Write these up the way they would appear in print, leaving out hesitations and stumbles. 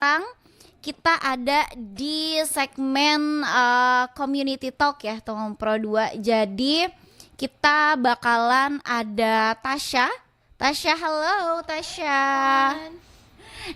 datang. Kita ada di segmen Community Talk ya, teman Pro 2. Jadi kita bakalan ada Tasya. Tasya, halo Tasya.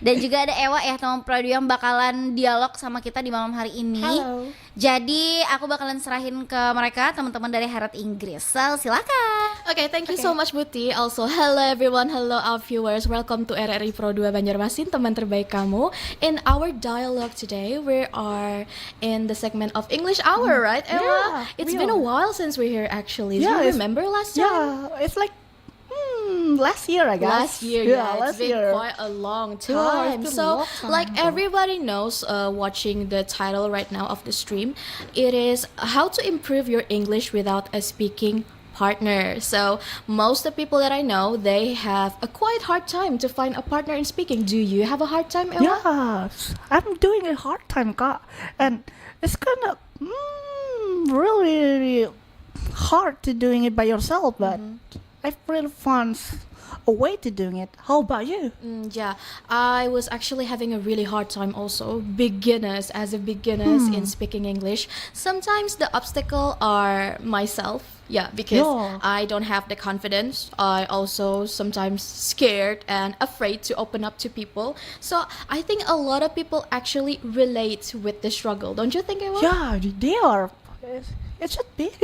Dan juga ada Ewa ya, teman Pro 2 yang bakalan dialog sama kita di malam hari ini. Halo. Jadi aku bakalan serahin ke mereka, teman-teman dari Harat Inggris. So, silakan. Okay, thank you so much Mutia. Also, hello everyone, hello our viewers. Welcome to RRI Pro 2 Banjarmasin, teman terbaik kamu. In our dialogue today, we are in the segment of English Hour, right, Ewa? Yeah, It's been a while since we're here actually. Do Yeah, you it's- remember last time? Yeah, it's like last year, I guess. Last year, yeah, last it's been year. quite a long Yeah, time. it's been a So, long time, like yeah. everybody knows, watching the title right now of the stream, it is how to improve your English without a speaking partner. So, most of the people that I know, they have a quite hard time to find a partner in speaking. Do you have a hard time, Ewa? Yeah, I'm doing a hard time, Kak. And it's kind of really, really hard to doing it by yourself, but I've really found a way to doing it. How about you? Yeah, I was actually having a really hard time also. Beginners, as a beginners in speaking English, sometimes the obstacle are myself. Yeah, because Yeah. I don't have the confidence. I also sometimes scared and afraid to open up to people. So I think a lot of people actually relate with the struggle. Don't you think, Ewa? Yeah, they are. It should be.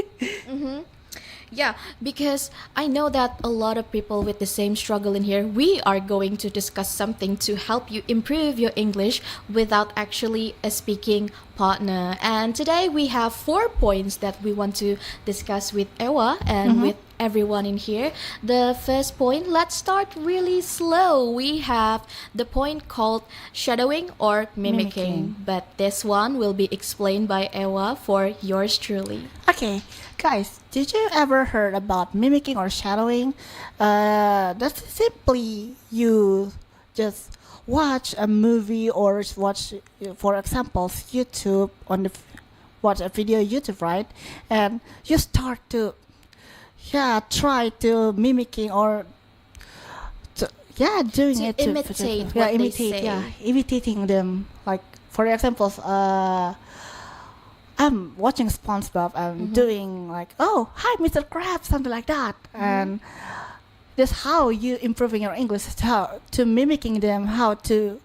Yeah, because I know that a lot of people with the same struggle in here, we are going to discuss something to help you improve your English without actually a speaking partner. And today we have 4 points that we want to discuss with Ewa and with everyone in here. The first point, let's start really slow. We have the point called shadowing or mimicking. But this one will be explained by Ewa for yours truly. Okay, guys, did you ever heard about mimicking or shadowing? That's simply you just watch a movie or watch, for example, YouTube on the watch a video YouTube, right? And you start to try to mimicking or doing To it imitate what they imitate say. imitating them. Like for example, I'm watching SpongeBob. I'm doing like, oh, hi, Mr. Krabs, something like that. And that's how you improving your English. How to mimicking them, how to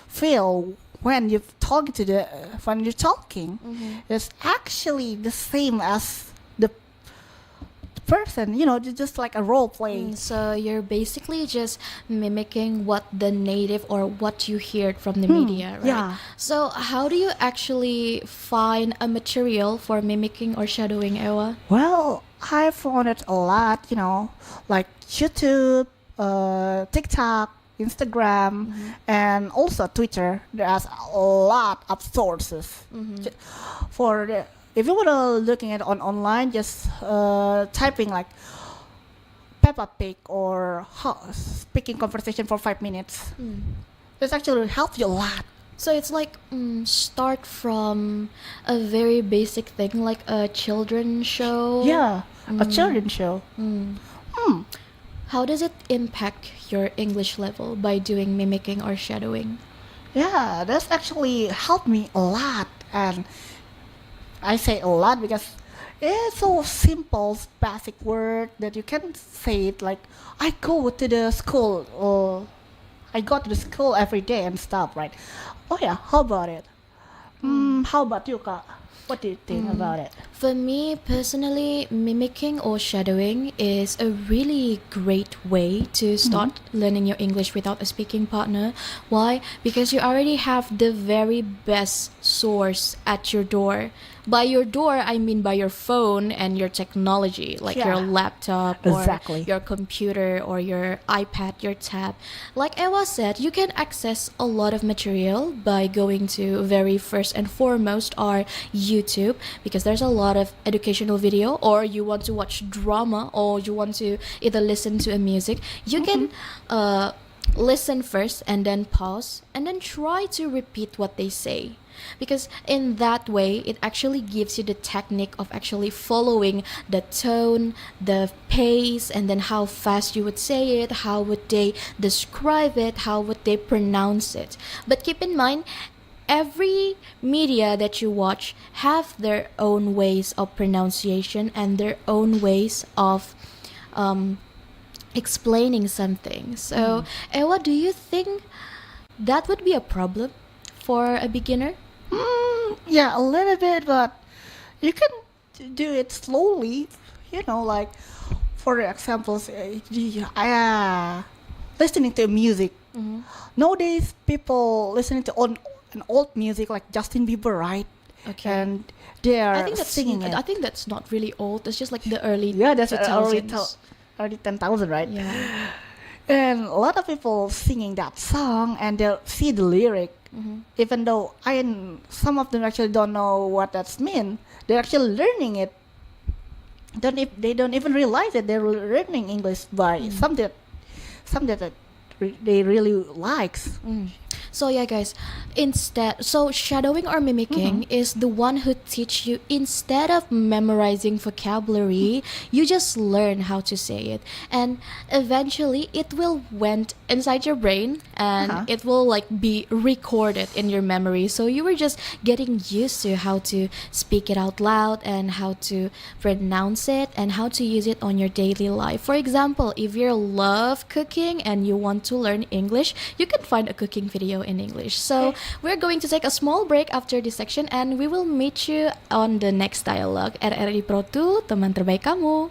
feel when you talk to when you're talking. It's actually the same as the person. Just like a role play. So you're basically just mimicking what the native or what you heard from the media, right? yeah. So how do you actually find a material for mimicking or shadowing, Ewa? Well, I found it a lot, like YouTube, TikTok, Instagram, and also Twitter. There's a lot of sources. If you want to looking at online, just typing like Peppa Pig or speaking conversation for 5 minutes. This actually helps you a lot. So it's like start from a very basic thing like a children's show. Yeah, a children's show. How does it impact your English level by doing mimicking or shadowing? Yeah, that's actually helped me a lot, and I say a lot because it's so simple, basic word that you can say it like I go to the school or I go to the school every day and stuff, right? Oh yeah, how about it? How about you, Kak? What do you think about it? For me personally, mimicking or shadowing is a really great way to start learning your English without a speaking partner. Why? Because you already have the very best source at your door. By your door, I mean by your phone and your technology, like your Yeah. laptop or Exactly. your computer or your iPad, your tab. Like Ewa said, you can access a lot of material by going to very first and foremost our YouTube, because there's a lot of educational video, or you want to watch drama, or you want to either listen to a music. You can listen first and then pause and then try to repeat what they say. Because in that way, it actually gives you the technique of actually following the tone, the pace, and then how fast you would say it, how would they describe it, how would they pronounce it. But keep in mind, every media that you watch have their own ways of pronunciation and their own ways of explaining something. So, Ewa, do you think that would be a problem for a beginner? Yeah, a little bit, but you can do it slowly. Like for example, listening to music. Nowadays, people listening to an old music like Justin Bieber, right? Okay. And they are I think that's singing it. I think that's not really old. It's just like the early That's 2000s. early 10,000, right? Yeah. And a lot of people singing that song, and they'll see the lyric. Even though some of them actually don't know what that's mean, they're actually learning it. They don't even realize that they're learning English by something that they really likes. So yeah, guys, so shadowing or mimicking is the one who teach you, instead of memorizing vocabulary, you just learn how to say it, and eventually it will went inside your brain and it will like be recorded in your memory. So you were just getting used to how to speak it out loud and how to pronounce it and how to use it on your daily life. For example, if you love cooking and you want to learn English, you can find a cooking video in English. So we're going to take a small break after this section, and we will meet you on the next dialogue. RRI Pro 2, teman terbaik kamu.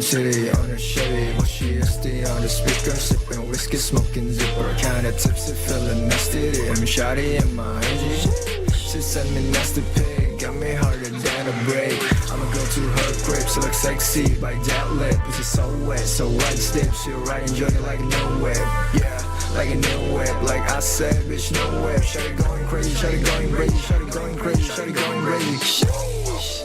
City on her Chevy, but she is still on the speaker, sipping whiskey, smoking zipper, kinda tipsy, feeling nasty. I'm shawty in my energy. She sent me nasty pic, got me harder than a break. I'ma go to her crib, she looks sexy by that lip. Pussy so wet, so white stiff, she right enjoy it like a new web. Yeah, like a new web, like I said, bitch, no web. Shawty going crazy, shawty going crazy, shawty going crazy, shawty going crazy. Sheesh.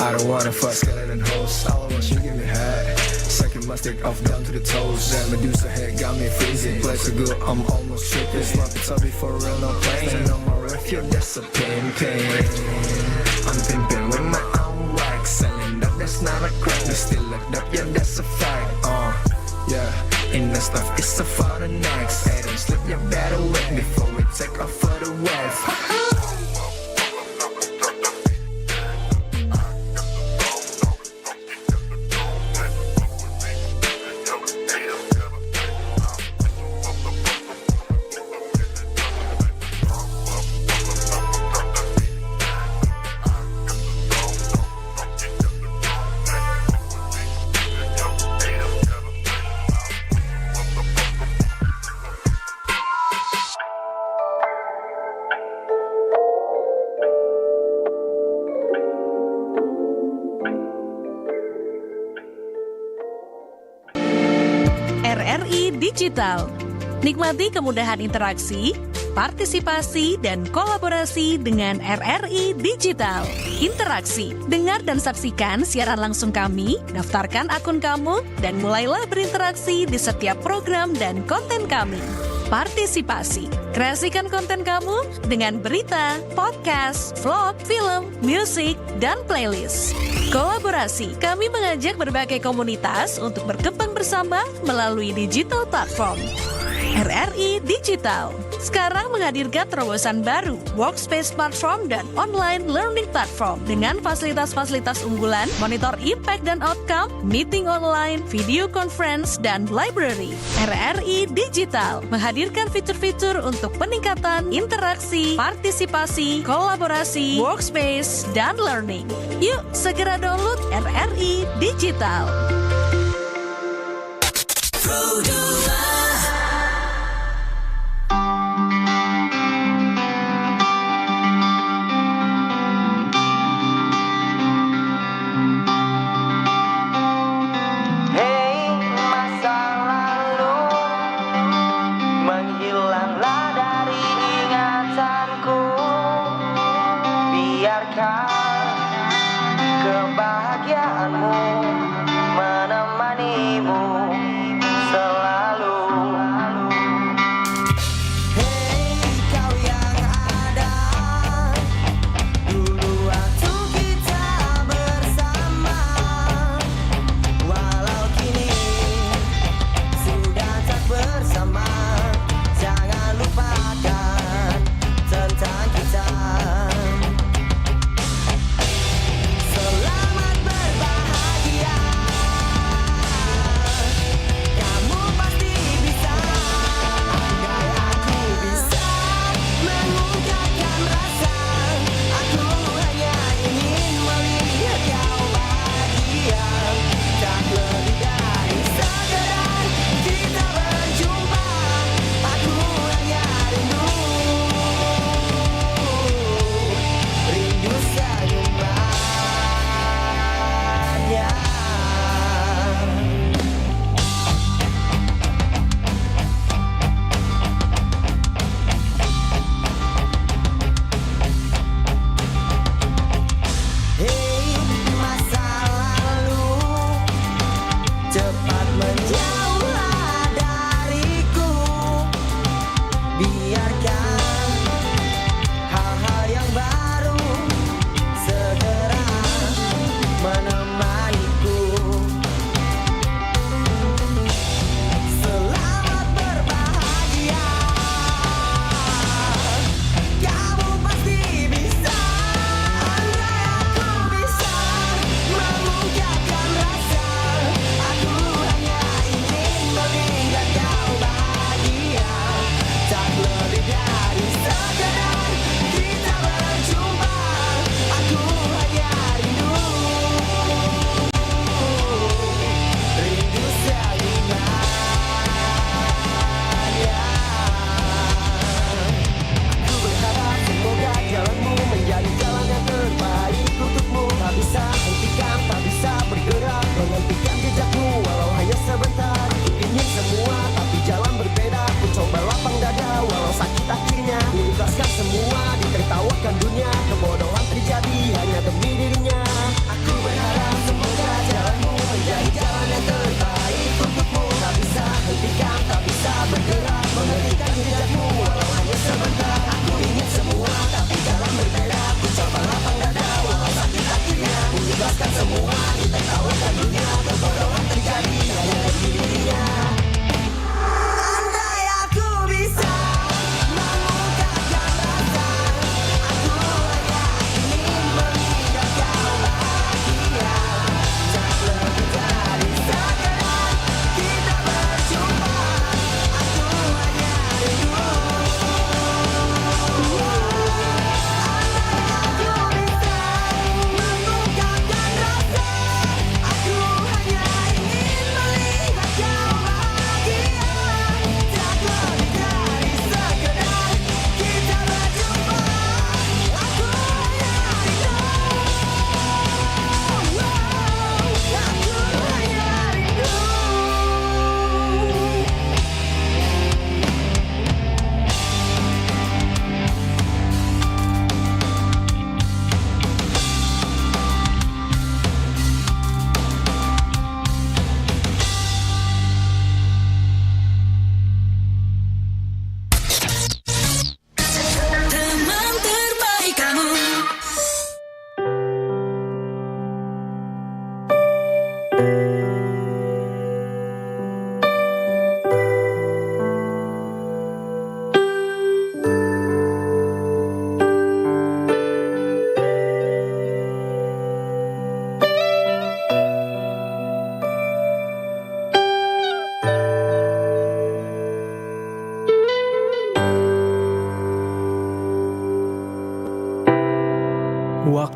I don't wanna fuck skeleton hoes. All I want you give me head. Second mustard off down to the toes. That Medusa head got me freezing. Play so good, I'm almost tripping. Slap it up for real, no playing. No more refute, that's a pain. I'm pimping with my own wax. Selling up, that's not a crack. We still locked up, yeah, that's a fact. Yeah, in the stuff, it's a for the next. Hey, don't slip your bad away before we take off for the wave. RRI Digital. Nikmati kemudahan interaksi, partisipasi, dan kolaborasi dengan RRI Digital. Interaksi, dengar dan saksikan siaran langsung kami, daftarkan akun kamu, dan mulailah berinteraksi di setiap program dan konten kami. partisipasi. Kreasikan konten kamu dengan berita, podcast, vlog, film, musik, dan playlist. Kolaborasi, kami mengajak berbagai komunitas untuk berkembang bersama melalui digital platform. RRI Digital sekarang menghadirkan terobosan baru, workspace platform dan online learning platform dengan fasilitas-fasilitas unggulan, monitor impact dan outcome, meeting online, video conference, dan library. RRI Digital menghadirkan fitur-fitur untuk peningkatan interaksi, partisipasi, kolaborasi, workspace, dan learning. Yuk segera download RRI Digital.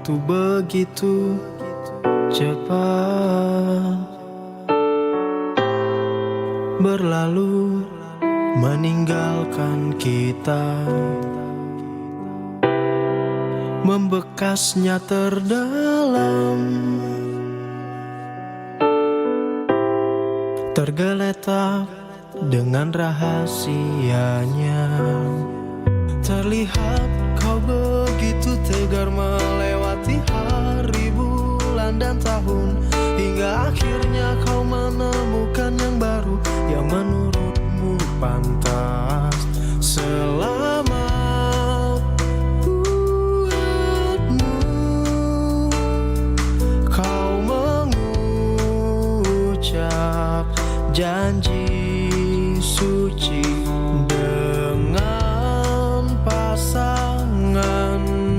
waktu begitu cepat berlalu meninggalkan kita, membekasnya terdalam, tergeletak dengan rahasianya. Terlihat kau begitu tegar melewati hari, bulan dan tahun, hingga akhirnya kau menemukan yang baru yang menurutmu pantas. Selamat buatmu, kau mengucap janji suci dengan pasanganmu.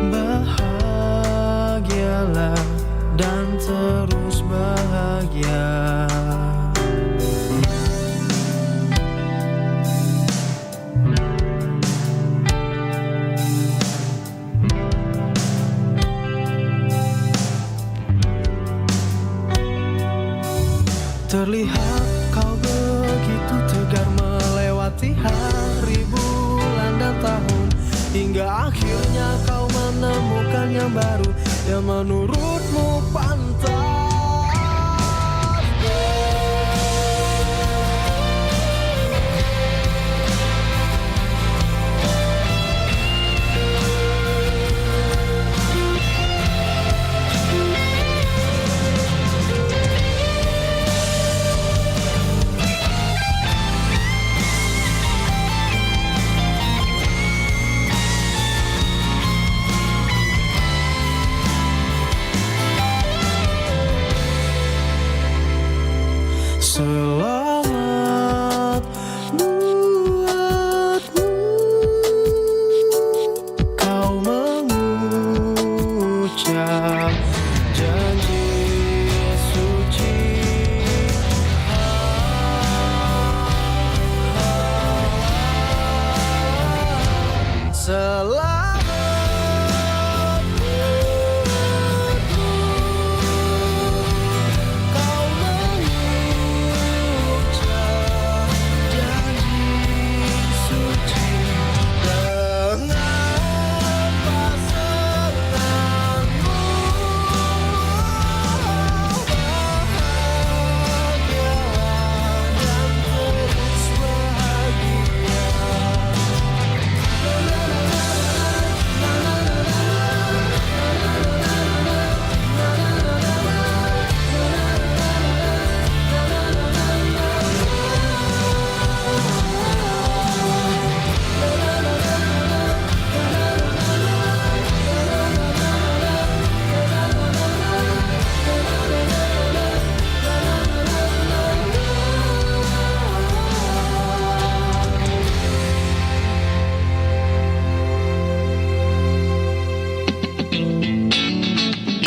Bahagialah dan terus bahagia. Terlihat kau begitu tegar melewati hari, bulan dan tahun, hingga akhirnya kau menemukan yang baru yang menurutmu pantas. Selamat buatmu, kau mengucap janji suci. Selamat buatmu, kau mengucap janji suci dengan pasanganmu. Bahagialah dan terus bahagia.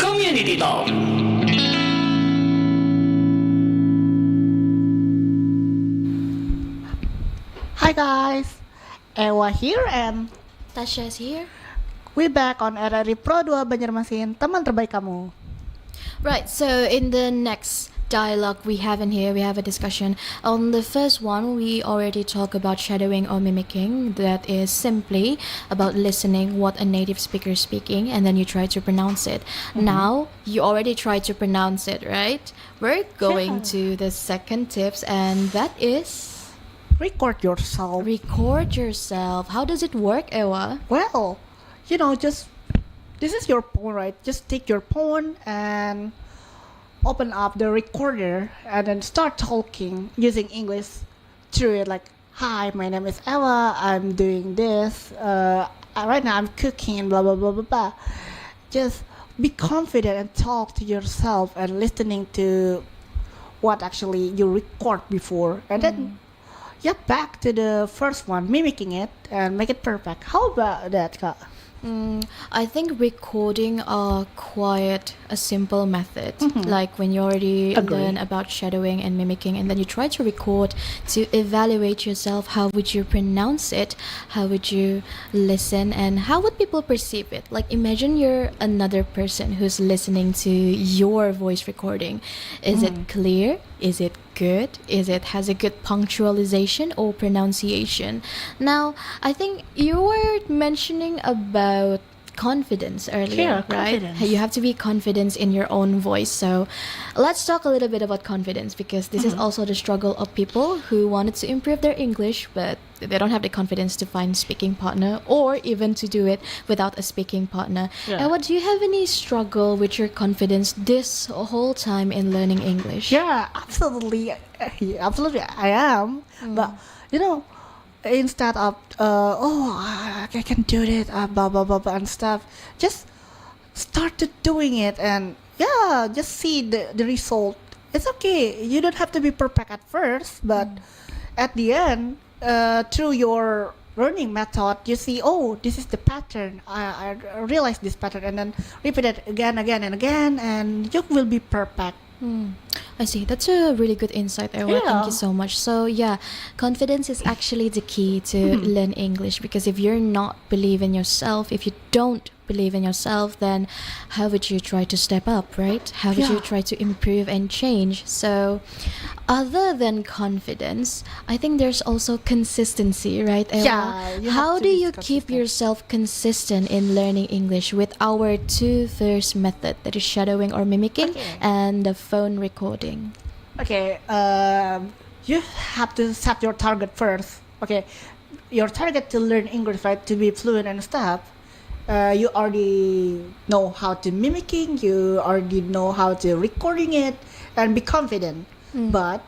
Community Talk. Hi guys, Ewa here and Tasya is here. we back on RRI Pro 2 Banjarmasin, teman terbaik kamu. Right, so in the next dialogue we have in here, we have a discussion. On the first one, we already talk about shadowing or mimicking. That is simply about listening what a native speaker is speaking and then you try to pronounce it. Now, you already tried to pronounce it, right? We're going to the second tips, and that is Record yourself. record yourself. How does it work, Ewa? Well, just this is your phone, right? Just take your phone and open up the recorder and then start talking using English through it. Like, hi, my name is Ella. I'm doing this. Right now I'm cooking. Blah blah blah blah blah. Just be confident and talk to yourself and listening to what actually you record before, and then back to the first one, mimicking it and make it perfect. How about that, Kak? I think recording are quite a simple method. Like when you already Agree. learn about shadowing and mimicking, and then you try to record to evaluate yourself. How would you pronounce it? How would you listen? And how would people perceive it? Like imagine you're another person who's listening to your voice recording. Is it clear? Is it good? Has a good punctualization or pronunciation? Now, I think you were mentioning about confidence earlier, Yeah, right? confidence. You have to be confident in your own voice. So let's talk a little bit about confidence, because this is also the struggle of people who wanted to improve their English, but they don't have the confidence to find speaking partner or even to do it without a speaking partner. Yeah. And what, do you have any struggle with your confidence this whole time in learning English? Yeah, absolutely. Absolutely, I am. But, you know, instead of, I can do it, blah, blah, blah, blah, and stuff, just started doing it and, yeah, just see the result. It's okay. You don't have to be perfect at first, but at the end, through your learning method, you see, oh, this is the pattern. I realize this pattern, and then repeat it again, and again, and you will be perfect. I see. That's a really good insight, Ewa. Thank Yeah. you so much. So yeah, confidence is actually the key to learn English, because if you're not believe in yourself, if you don't believe in yourself, then how would you try to step up, right? How would you Yeah. try to improve and change? So other than confidence, I think there's also consistency, right, Ewa? Yeah, you have How to do be you keep consistent. yourself consistent in learning English with our two first method, that is shadowing or mimicking, Okay. and the phone recording? Okay, you have to set your target first. Okay, your target to learn English, right, to be fluent and stuff. You already know how to mimicking. You already know how to recording it, and be confident. But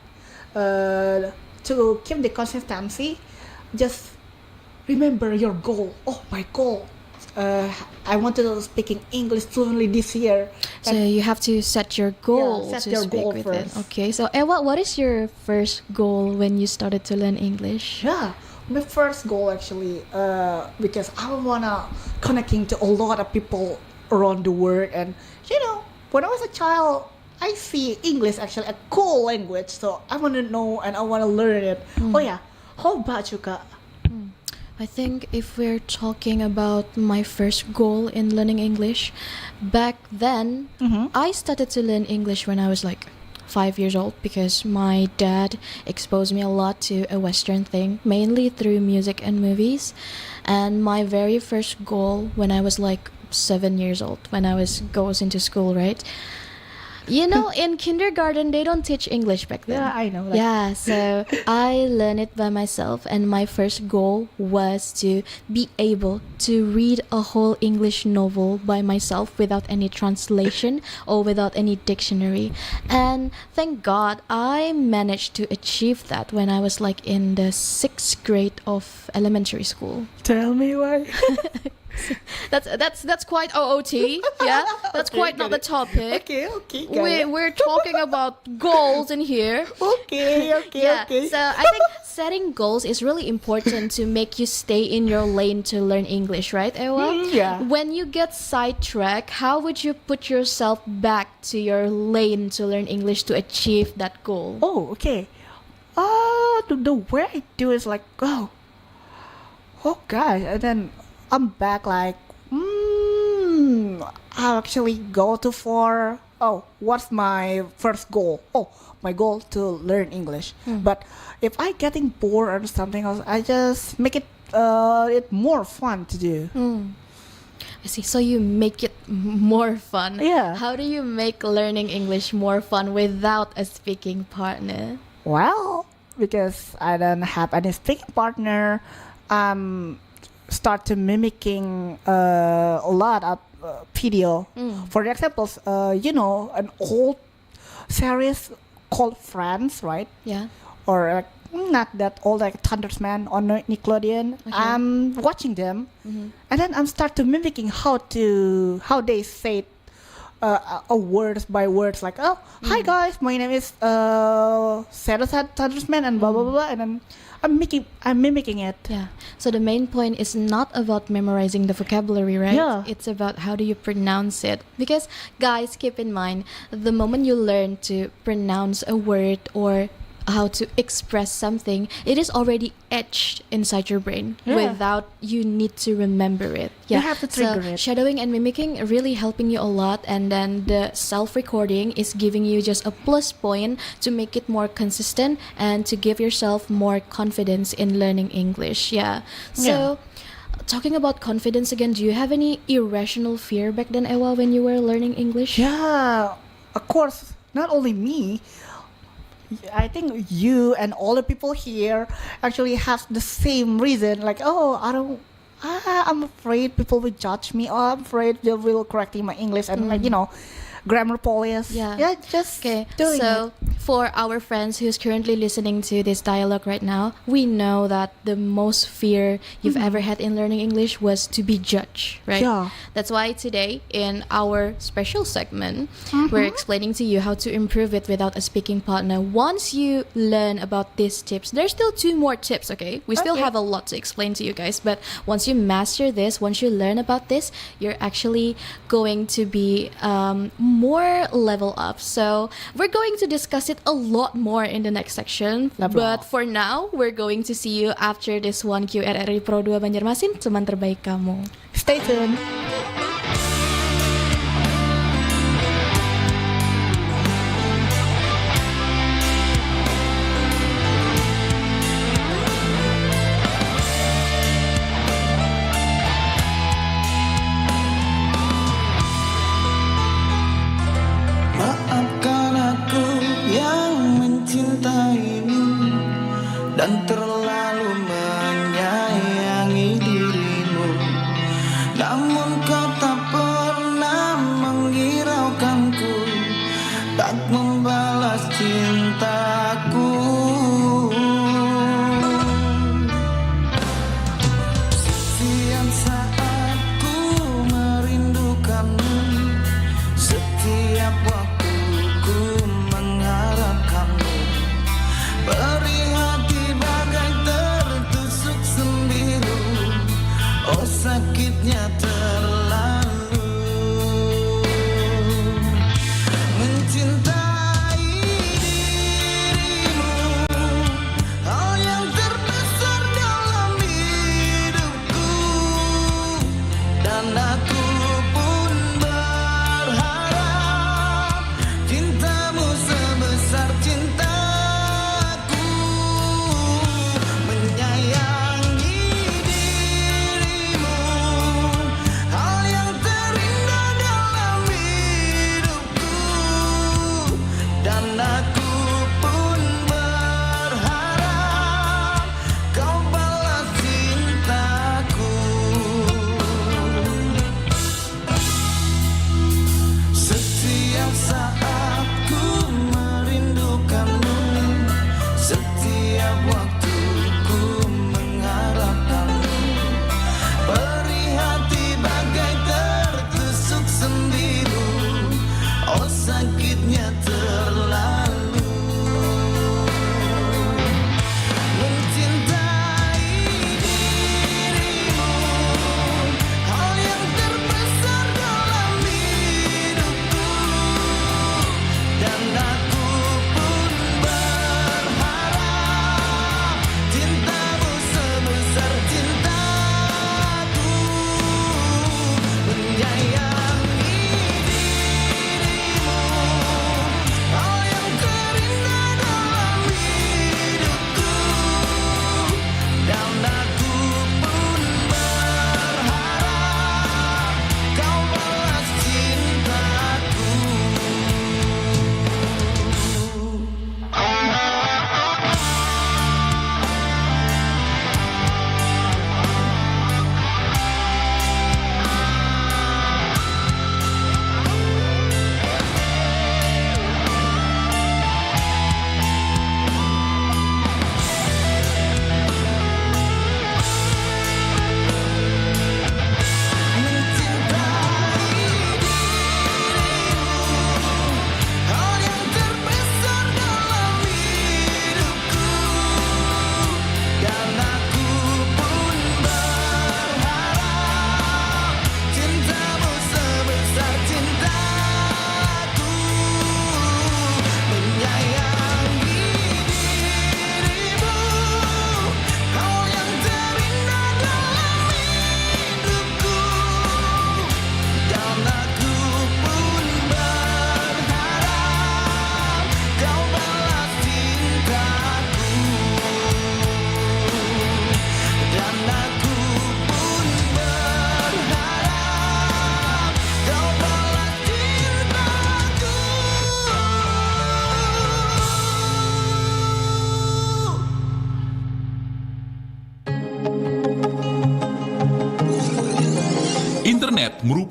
to keep the consistency, just remember your goal. Oh, my goal. I want to speaking English fluently this year. So you have to set your goal set to your speak goal with first. it. Okay. So Ewa, what is your first goal when you started to learn English? Yeah, my first goal actually, because I wanna connecting to a lot of people around the world, and you know, when I was a child, I see English actually a cool language, so I wanna know and I wanna learn it. Oh yeah, how about you, Kak? I think if we're talking about my first goal in learning English, back then, I started to learn English when I was like 5 years old, because my dad exposed me a lot to a Western thing, mainly through music and movies. And my very first goal when I was like 7 years old, when I goes into school, right? You know, in kindergarten, they don't teach English back then. Yeah, I know that. Yeah, so I learned it by myself, and my first goal was to be able to read a whole English novel by myself without any translation or without any dictionary. And thank God I managed to achieve that when I was like in the 6th grade of elementary school. Tell me why. That's quite OOT, yeah? That's Okay, quite not the got it. topic. Okay, got it. We're talking about goals in here. Okay. Yeah, so I think setting goals is really important to make you stay in your lane to learn English, right, Ewa? Yeah. When you get sidetracked, how would you put yourself back to your lane to learn English to achieve that goal? Oh, okay. The way I do is like, oh gosh, and then I'm back like, I actually go to what's my first goal? Oh, my goal to learn English. But if I getting bored or something else, I just make it more fun to do. I see. So you make it more fun. Yeah. How do you make learning English more fun without a speaking partner? Well, because I don't have any speaking partner, start to mimicking a lot of video. For examples, an old series called Friends, right? Yeah. Or not that old, like Thundersman on Nickelodeon. I'm watching them, and then I'm start to mimicking how they say a words by words like, oh, hi guys, my name is Sadusman and blah blah blah, and then I'm mimicking it. Yeah. So the main point is not about memorizing the vocabulary, right? Yeah. It's about how do you pronounce it. Because guys, keep in mind, the moment you learn to pronounce a word or how to express something, it is already etched inside your brain without you need to remember it. You have to trigger so it. Shadowing and mimicking are really helping you a lot, and then the self-recording is giving you just a plus point to make it more consistent and to give yourself more confidence in learning English. So talking about confidence again, do you have any irrational fear back then, Ewa, when you were learning English? Yeah, of course. Not only me, I think you and all the people here actually have the same reason. Like, oh, I'm afraid people will judge me. Oh, I'm afraid they will correcting my English and like, grammar police. Yeah. Just Okay, doing so it. for our friends who's currently listening to this dialogue right now, we know that the most fear you've ever had in learning English was to be judged, right? Yeah. That's why today in our special segment, we're explaining to you how to improve it without a speaking partner. Once you learn about these tips, there's still 2 more tips, okay? We still have a lot to explain to you guys, but once you master this, once you learn about this, you're actually going to be more level up. So we're going to discuss it a lot more in the next section. Level But up. for now, we're going to see you after this one Q RRI Pro 2 Banjarmasin, teman terbaik kamu. Stay tuned. Maafkan aku yang mencintaimu dan terlalu menyayangi dirimu. Namun kau tak pernah menghiraukanku, tak membalas cintaku. Setiap saat ku merindukanmu, setiap waktu ku mengharapkanmu. Beri hati bagai tertusuk sembilu, oh sakitnya terlalu. Mencintai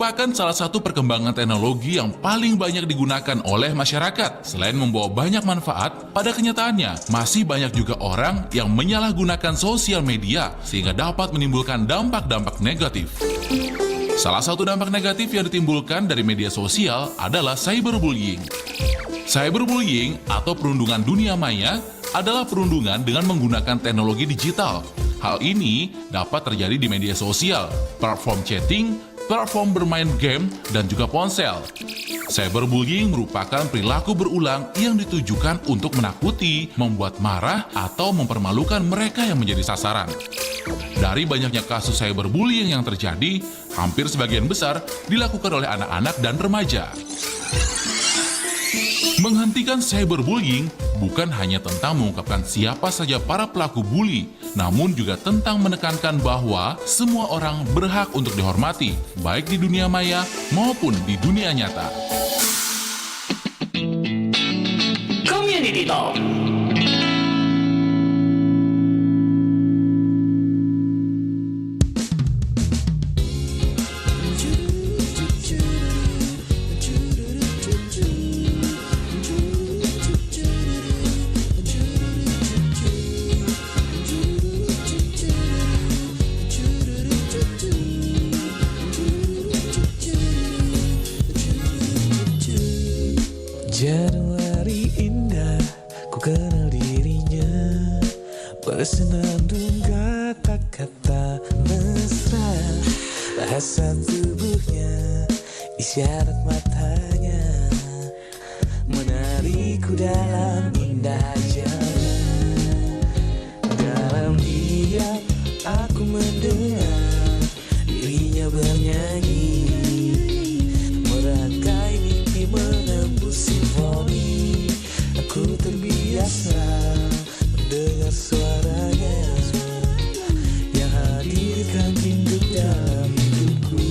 merupakan salah satu perkembangan teknologi yang paling banyak digunakan oleh masyarakat. Selain membawa banyak manfaat, pada kenyataannya masih banyak juga orang yang menyalahgunakan sosial media sehingga dapat menimbulkan dampak-dampak negatif. Salah satu dampak negatif yang ditimbulkan dari media sosial adalah cyberbullying. Cyberbullying atau perundungan dunia maya adalah perundungan dengan menggunakan teknologi digital. Hal ini dapat terjadi di media sosial, platform chatting, platform bermain game, dan juga ponsel. Cyberbullying merupakan perilaku berulang yang ditujukan untuk menakuti, membuat marah, atau mempermalukan mereka yang menjadi sasaran. Dari banyaknya kasus cyberbullying yang terjadi, hampir sebagian besar dilakukan oleh anak-anak dan remaja. Menghentikan cyberbullying bukan hanya tentang mengungkapkan siapa saja para pelaku bully, namun juga tentang menekankan bahwa semua orang berhak untuk dihormati, baik di dunia maya maupun di dunia nyata. Community Talk. Januari indah, ku kenal dirinya, bersenandung kata-kata mesra, bahasa tubuhnya, isyarat matanya, menarikku dalam indah jalan. Dalam diam aku mendengar dirinya bernyanyi, merangkai mimpi menembus simfoni. Aku terbiasa mendengar suaranya yang hadirkan rindu dalam hidupku.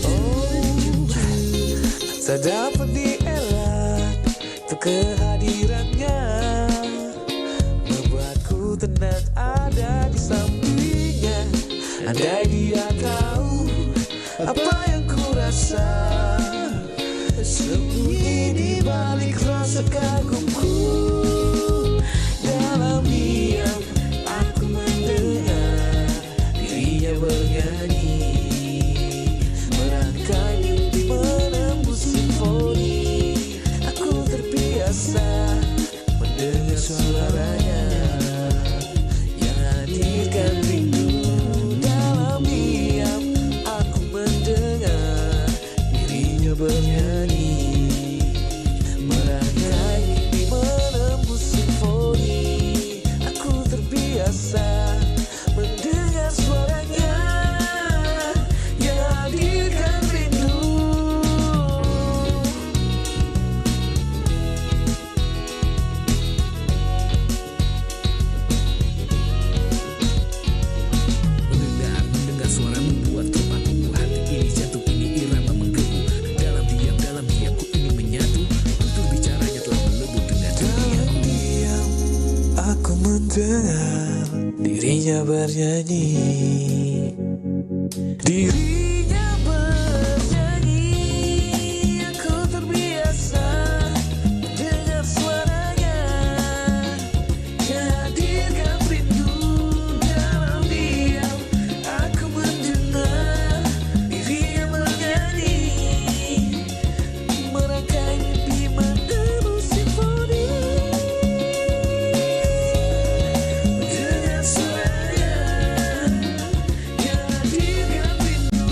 Oh, tak dapat dielak tuh kehadirannya, membuatku tenang ada di sampingnya. Andai dia tahu apa yang ku rasa, sembunyi di balik rasa kagumku. Dalam diam aku mendengar dirinya bernyanyi, merangkai mimpi menembus simfoni. Aku terbiasa mendengar suaranya yang hadirkan rindu. Dalam diam aku mendengar dirinya bernyanyi, merangkai mimpi menembus simfoni. Aku terbiasa mendengar suaranya yang hadirkan rindu. Mendengar suara membuat terpaku, hati ini jatuh, ini irama menggemu. Dalam diam ku ingin menyatu, tutur bicaranya telah melebur dengan dunia. Dalam diam aku mendengar dirinya bernyanyi, dirinya bernyanyi. Aku terbiasa mendengar suaranya yang hadirkan rindu. Dalam diam aku mendengar dirinya bernyanyi, merangkai mimpi menembus simfoni. Mendengar suaranya yang hadirkan rindu.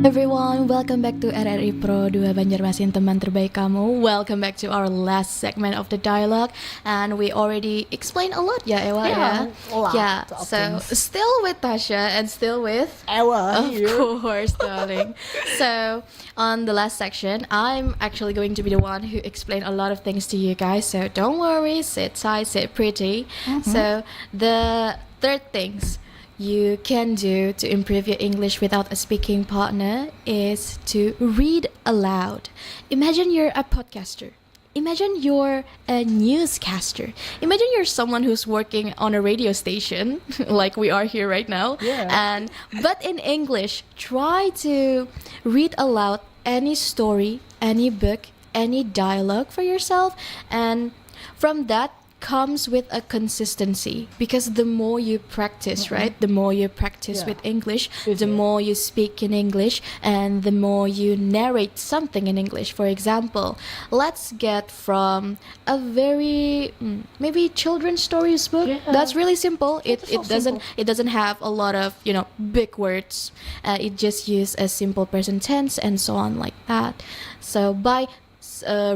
Everyone, welcome back to RRI Pro 2 Banjarmasin, teman terbaik kamu. Welcome back to our last segment of the dialogue, and we already explained a lot, ya Ewa, Yeah, a lot of so things. still with Tasya and still with Ewa of here. course, darling. So on the last section, I'm actually going to be the one who explained a lot of things to you guys. So don't worry, sit tight, sit pretty. So the third things you can do to improve your English without a speaking partner is to read aloud. Imagine you're a podcaster. Imagine you're a newscaster. Imagine you're someone who's working on a radio station, like we are here right now. Yeah. But in English, try to read aloud any story, any book, any dialogue for yourself, and from that comes with a consistency, because the more you practice, right, the more you practice Yeah. with English, Is the it? more you speak in English, and the more you narrate something in English. For example, let's get from a very maybe children's stories book. Yeah. That's really simple. It so doesn't simple. it doesn't have a lot of big words. It just use a simple present tense and so on like that. So by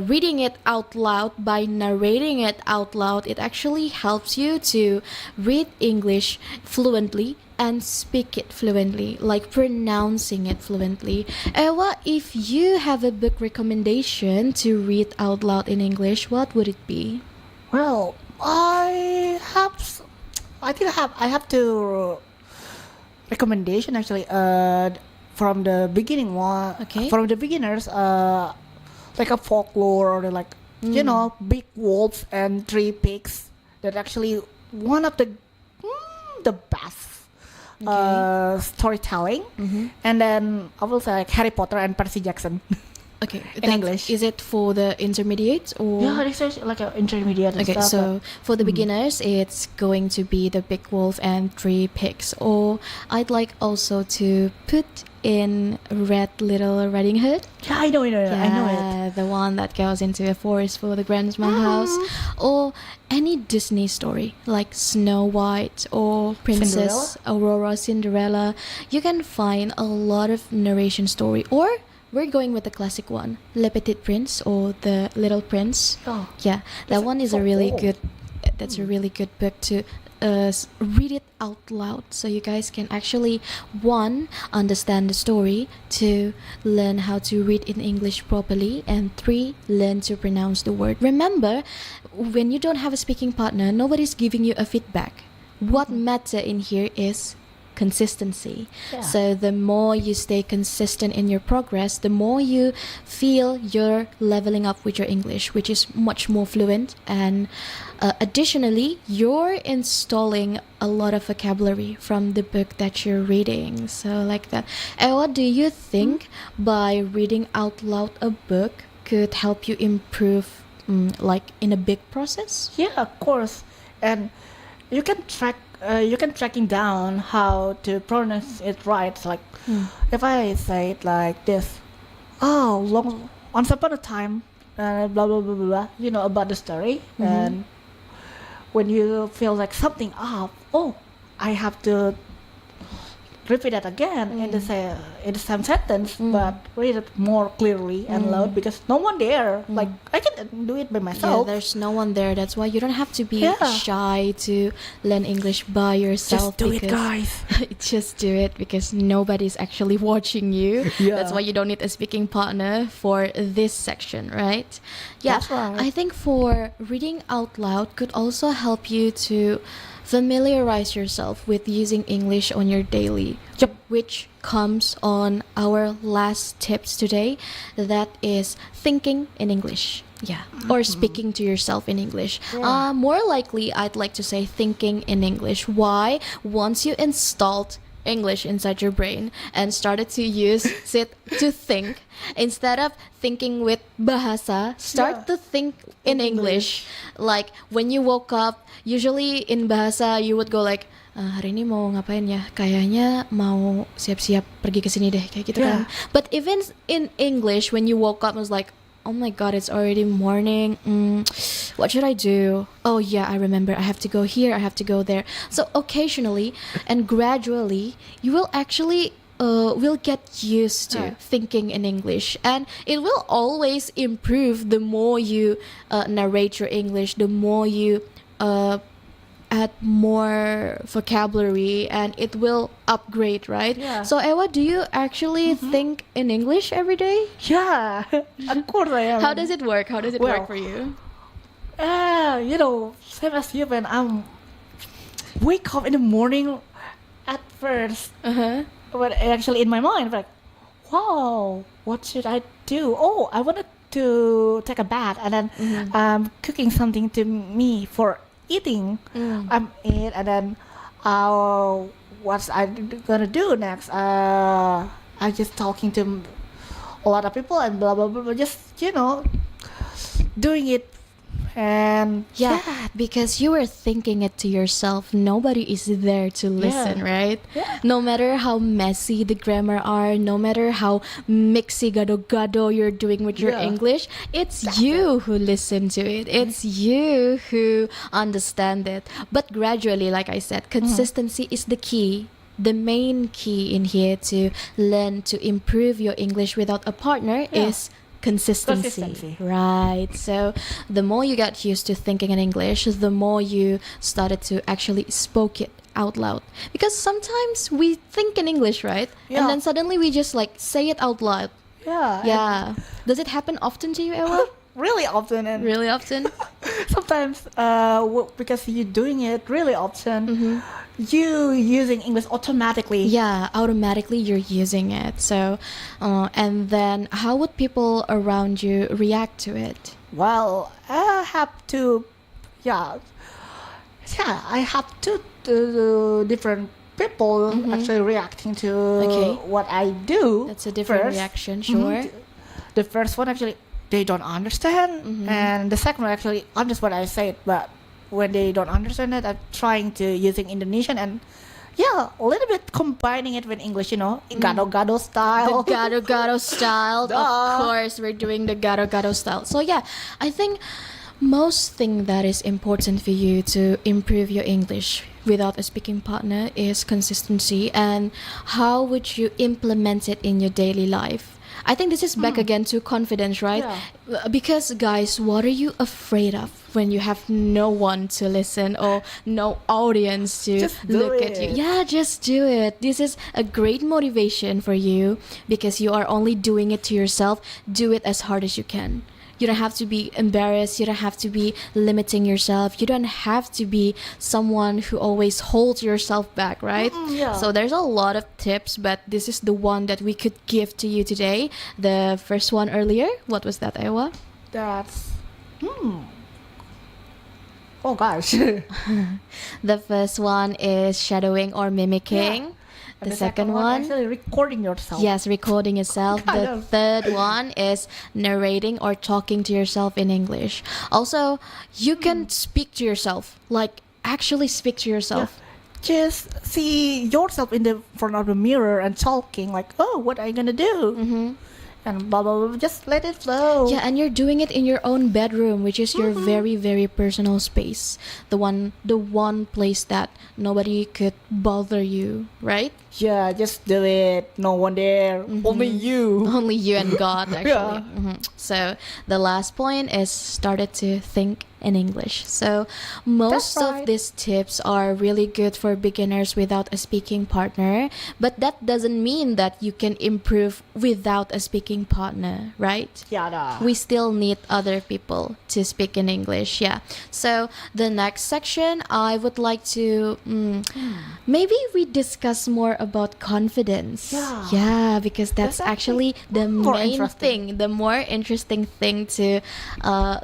reading it out loud, by narrating it out loud, it actually helps you to read English fluently and speak it fluently, like pronouncing it fluently. Ewa, if you have a book recommendation to read out loud in English, what would it be? Well, I have to recommendation actually. From the beginning one. Okay. From the beginners. Like a folklore or like big wolves and three pigs. That actually one of the best storytelling. And then I will say like Harry Potter and Percy Jackson. Okay, In English. Is it for the intermediates or? Yeah, this is like an intermediate and Okay, stuff. so for the beginners, it's going to be the Big Wolf and Three Pigs. Or I'd like also to put in Red Little Riding Hood. Yeah, I know it. The one that goes into a forest for the grandma house. Or any Disney story like Snow White or Princess Aurora, Cinderella. You can find a lot of narration story. Or we're going with the classic one, Le Petit Prince or The Little Prince. Oh. Yeah, that one is so a really old. good. That's a really good book to read it out loud, so you guys can actually understand the story, 2 learn how to read in English properly, and 3 learn to pronounce the word. Remember, when you don't have a speaking partner, nobody's giving you a feedback. What matter in here is consistency. Yeah. So the more you stay consistent in your progress, the more you feel you're leveling up with your English, which is much more fluent. And additionally, you're installing a lot of vocabulary from the book that you're reading. So like that. And what do you think by reading out loud a book could help you improve like in a big process? Yeah, of course. And you can tracking down how to pronounce it right. Like if I say it like this, once upon a time, blah blah blah blah blah. About the story. And when you feel like something up, I have to repeat that again in the same sentence, but read it more clearly and loud, because no one there. Like I can do it by Yeah, myself. there's no one there. That's why you don't have to be Yeah. shy to learn English by yourself. Just do it, because- guys. Just do it, because nobody's actually watching you. Yeah. That's why you don't need a speaking partner for this section, right? Yeah, That's right. I think for reading out loud could also help you to familiarize yourself with using English on your daily. Yep. Which comes on our last tips today, that is thinking in English. Yeah, or speaking to yourself in English. More likely, I'd like to say thinking in English. Why? Once you installed English inside your brain and started to use it to think, instead of thinking with bahasa, start to think in English. Like when you woke up, usually in bahasa you would go like, hari ini mau ngapain ya? Kayaknya mau siap-siap pergi ke sini deh, kayak gitu kan. But even in English, when you woke up, it was like, oh my god, it's already morning. What should I do? Oh yeah, I remember. I have to go here. I have to go there. So occasionally and gradually, you will actually will get used to thinking in English, and it will always improve the more you narrate your English, the more you add more vocabulary, and it will upgrade, right? Yeah. So Ewa, do you actually think in English every day? Yeah, of course I am. How does it work? How does it Well, work for you? You know, same as you, when I'm wake up in the morning, at first, but actually in my mind, like, wow, what should I do? Oh, I wanted to take a bath, and then cooking something to me for eating. I'm eat, and then what's I gonna do next? I just talking to a lot of people and blah blah blah, blah, just doing it. And Yeah, because you were thinking it to yourself. Nobody is there to listen, right? Yeah. No matter how messy the grammar are, no matter how mixy gado-gado you're doing with your Yeah. English, it's you who listen to it. It's you who understand it. But gradually, like I said, consistency is the key. The main key in here to learn to improve your English without a partner is consistency. Right. So the more you got used to thinking in English, the more you started to actually spoke it out loud. Because sometimes we think in English, right? Yeah. And then suddenly we just like say it out loud. yeah, Yeah. Does it happen often to you, Ewa? really often, and Really often? sometimes because you're doing it really often, you using English automatically. Yeah, automatically you're using it. So, and then how would people around you react to it? Well, I have to, I have two different people actually reacting to Okay. what I do. That's a different first. reaction, sure. The first one actually they don't understand, and the second one actually understands what I said, but when they don't understand it, I'm trying to using Indonesian and a little bit combining it with English, gado-gado The style. gado-gado style. Duh. Of course, we're doing the gado-gado style. So yeah, I think most thing that is important for you to improve your English without a speaking partner is consistency, and how would you implement it in your daily life. I think this is back again to confidence, right? Because guys, what are you afraid of when you have no one to listen or no audience to Just do look at you? it. Yeah, just do it. This is a great motivation for you because you are only doing it to yourself. Do it as hard as you can. You don't have to be embarrassed. You don't have to be limiting yourself. You don't have to be someone who always holds yourself back, right? yeah. So there's a lot of tips, but this is the one that we could give to you today. The first one earlier, what was that, Ewa? That's oh gosh. The first one is shadowing or mimicking. And The second one, actually recording yourself. yes, recording yourself. Kind The of. third one is narrating or talking to yourself in English. Also, you can speak to yourself, like actually speak to yourself. Just see yourself in the front of the mirror and talking like, oh, what are you gonna do? And blah blah blah. Just let it flow. Yeah, and you're doing it in your own bedroom, which is your very, very personal space. The one place that nobody could bother you, right? Yeah, just do it. No one there. Only you. Only you and God, actually. Yeah. So the last point is started to think in English. So most That's of right. these tips are really good for beginners without a speaking partner, but that doesn't mean that you can improve without a speaking partner, right? Yeah. We still need other people to speak in English. Yeah. So the next section, I would like to maybe we discuss more about confidence. Yeah. Yeah, because that's That's actually the more main interesting. thing, the more interesting thing to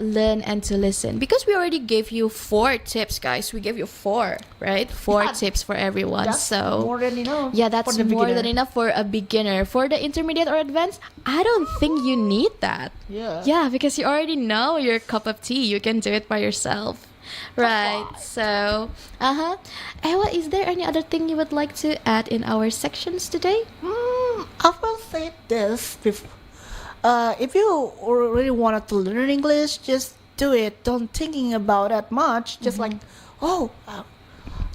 learn and to listen. Because we already gave you 4 tips, guys. We gave you 4, right? 4 Yeah. tips for everyone. That's So more than enough. yeah, that's for the more beginner. than enough for a beginner. For the intermediate or advanced, I don't think you need that. Yeah. Yeah, because you already know your cup of tea. You can do it by yourself. Right. So, Ewa, is there any other thing you would like to add in our sections today? I will say this before. If you really wanted to learn English, just do it. Don't thinking about that much. Just like,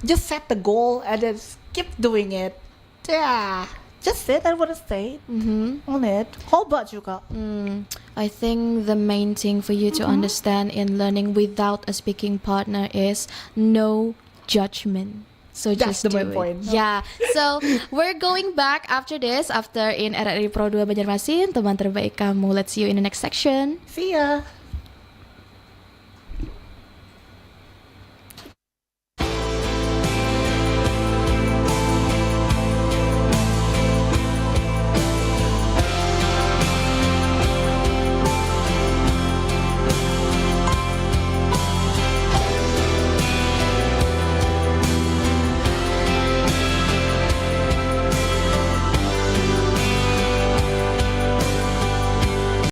just set the goal and then keep doing it. Yeah. Just it, I want to say on it. How about you, Kak? I think the main thing for you to understand in learning without a speaking partner is no judgment. So That's just the do main it. point. Yeah. So we're going back after this, after in RRI Pro 2 Banjarmasin, teman terbaik kamu. Let's see you in the next section. See ya.